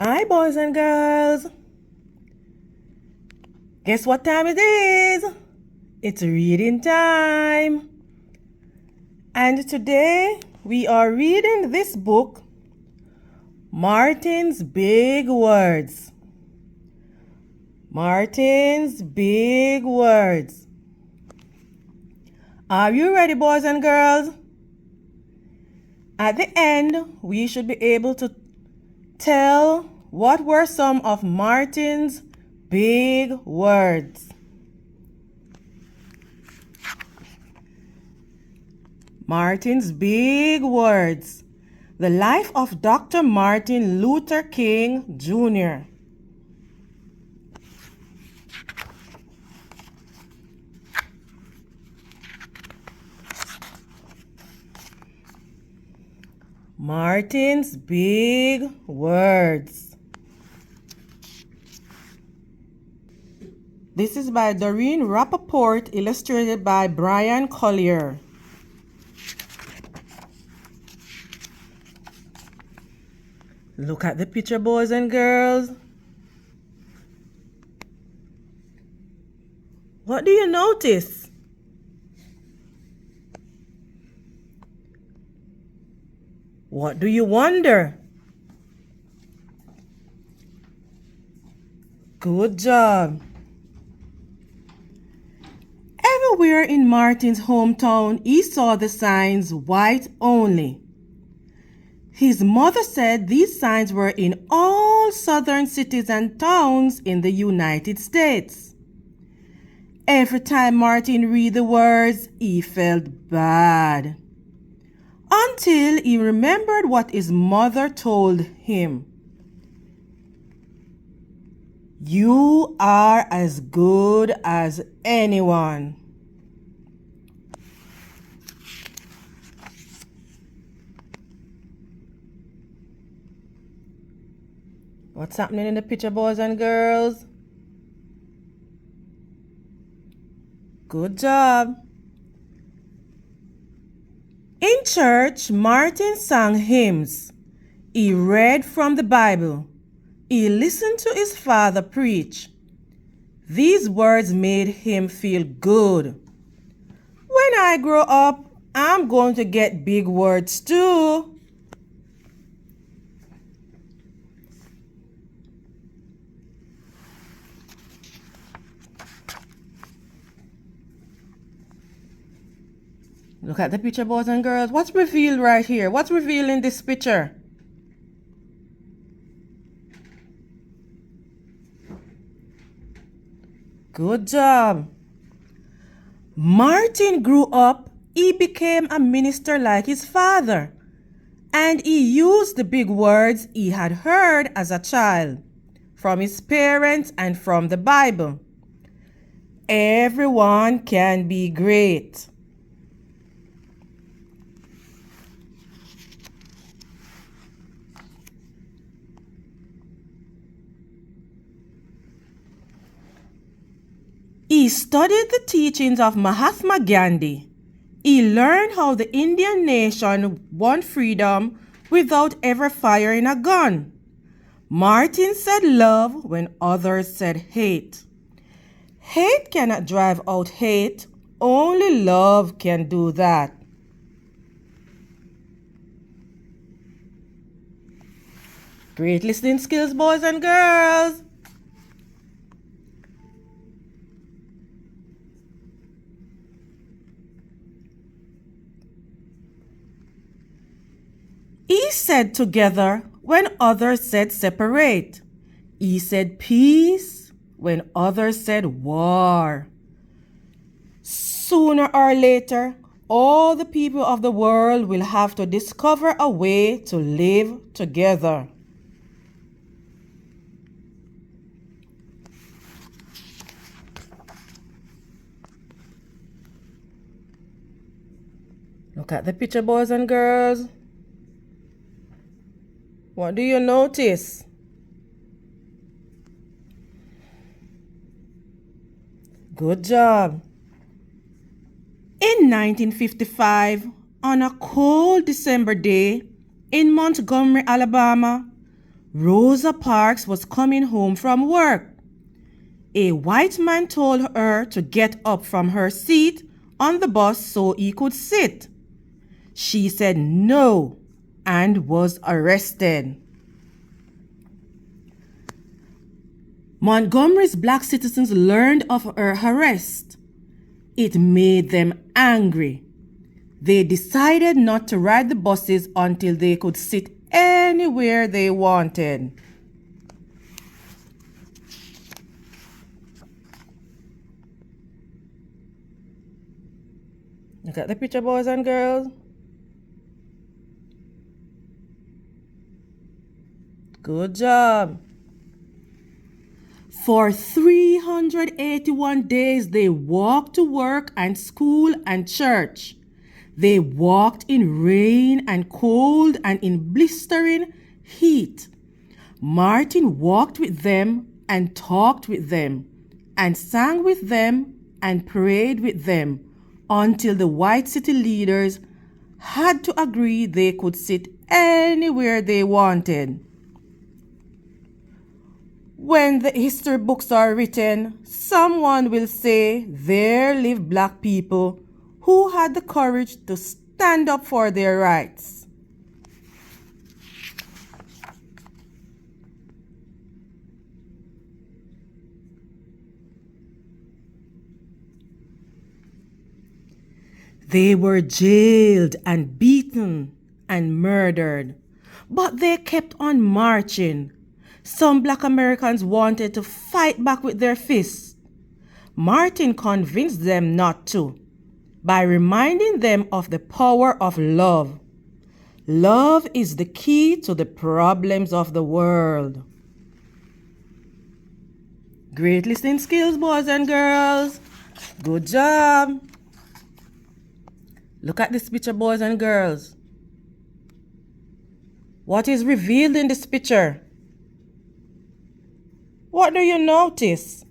Hi, boys and girls. Guess what time it is? It's reading time. And today we are reading this book, Martin's Big Words. Martin's Big Words. Are you ready, boys and girls? At the end, we should be able to tell what were some of Martin's big words. Martin's big words. The life of Dr. Martin Luther King Jr. Martin's big words. This is by Doreen Rappaport, illustrated by Brian Collier. Look at the picture, boys and girls. What do you notice? What do you wonder? Good job. Everywhere in Martin's hometown, he saw the signs white only. His mother said these signs were in all southern cities and towns in the United States. Every time Martin read the words, he felt bad. Until he remembered what his mother told him. You are as good as anyone. What's happening in the picture, boys and girls? Good job. In church, Martin sang hymns. He read from the Bible. He listened to his father preach. These words made him feel good. When I grow up, I'm going to get big words too. Look at the picture, boys and girls. What's revealed right here? What's revealed in this picture? Good job. Martin grew up. He became a minister like his father. And he used the big words he had heard as a child from his parents and from the Bible. Everyone can be great. He studied the teachings of Mahatma Gandhi. He learned how the Indian nation won freedom without ever firing a gun. Martin said love when others said hate. Hate cannot drive out hate. Only love can do that. Great listening skills, boys and girls. He said together when others said separate. He said peace when others said war. Sooner or later, all the people of the world will have to discover a way to live together. Look at the picture, boys and girls. What do you notice? Good job. In 1955, on a cold December day in Montgomery, Alabama, Rosa Parks was coming home from work. A white man told her to get up from her seat on the bus so he could sit. She said no and was arrested. Montgomery's black citizens learned of her arrest. It made them angry. They decided not to ride the buses until they could sit anywhere they wanted. Look at the picture, boys and girls. Good job. For 381 days, they walked to work and school and church. They walked in rain and cold and in blistering heat. Martin walked with them and talked with them and sang with them and prayed with them until the white city leaders had to agree they could sit anywhere they wanted. When the history books are written, someone will say there lived black people who had the courage to stand up for their rights. They were jailed and beaten and murdered, but they kept on marching. Some black Americans wanted to fight back with their fists. Martin convinced them not to by reminding them of the power of love. Love is the key to the problems of the world. Great listening skills, boys and girls. Good job. Look at this picture, boys and girls. What is revealed in this picture? What do you notice?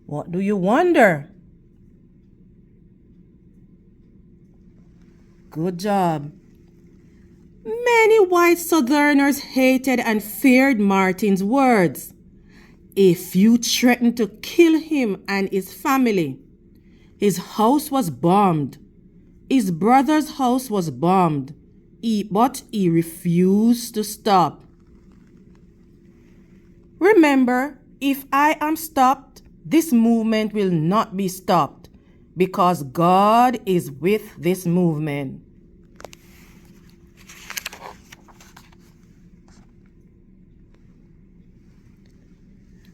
What do you wonder? Good job. Many white Southerners hated and feared Martin's words. A few threatened to kill him and his family. His house was bombed. His brother's house was bombed. But he refused to stop. Remember, if I am stopped, this movement will not be stopped because God is with this movement.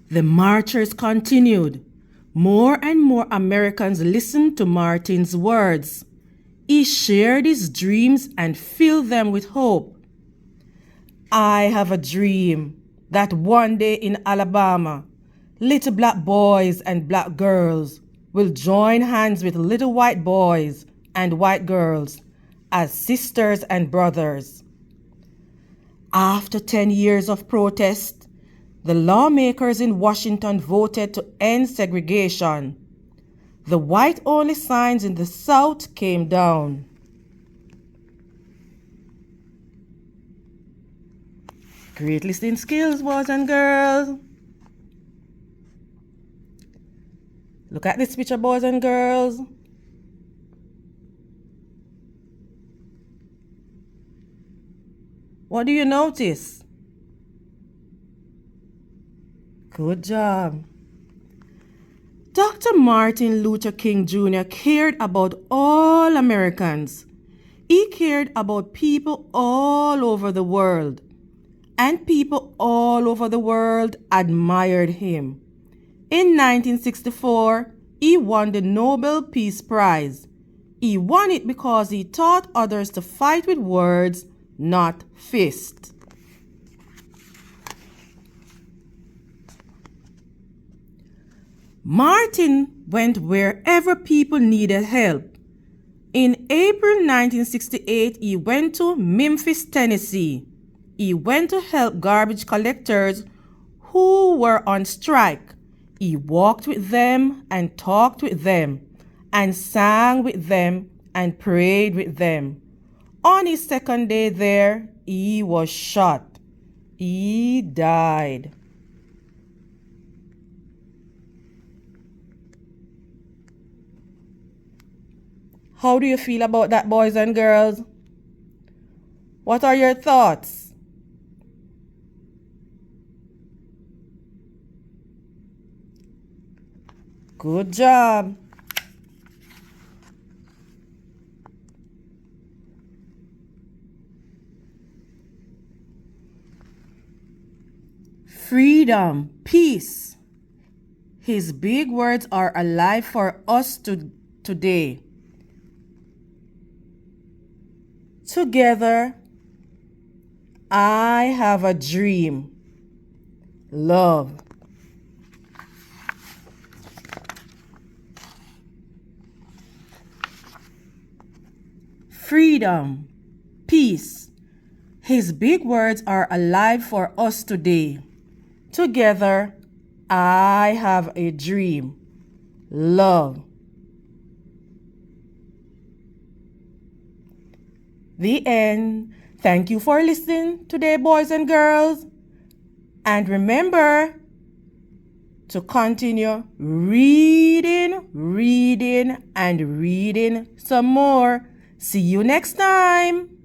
The marchers continued. More and more Americans listened to Martin's words. He shared his dreams and filled them with hope. I have a dream that one day in Alabama, little black boys and black girls will join hands with little white boys and white girls as sisters and brothers. After 10 years of protest, the lawmakers in Washington voted to end segregation. The white-only signs in the South came down. Great listening skills, boys and girls. Look at this picture, boys and girls. What do you notice? Good job. Dr. Martin Luther King Jr. cared about all Americans. He cared about people all over the world. And people all over the world admired him. In 1964, he won the Nobel Peace Prize. He won it because he taught others to fight with words, not fists. Martin went wherever people needed help. In April 1968, he went to Memphis, Tennessee. He went to help garbage collectors who were on strike. He walked with them and talked with them and sang with them and prayed with them On his second day there, he was shot. He died. How do you feel about that, boys and girls? What are your thoughts? Good job. Freedom, peace. His big words are alive for us today. Together, I have a dream. Love. Freedom, peace. His big words are alive for us today. Together, I have a dream. Love. The end. Thank you for listening today, boys and girls. And remember to continue reading, reading, and reading some more. See you next time.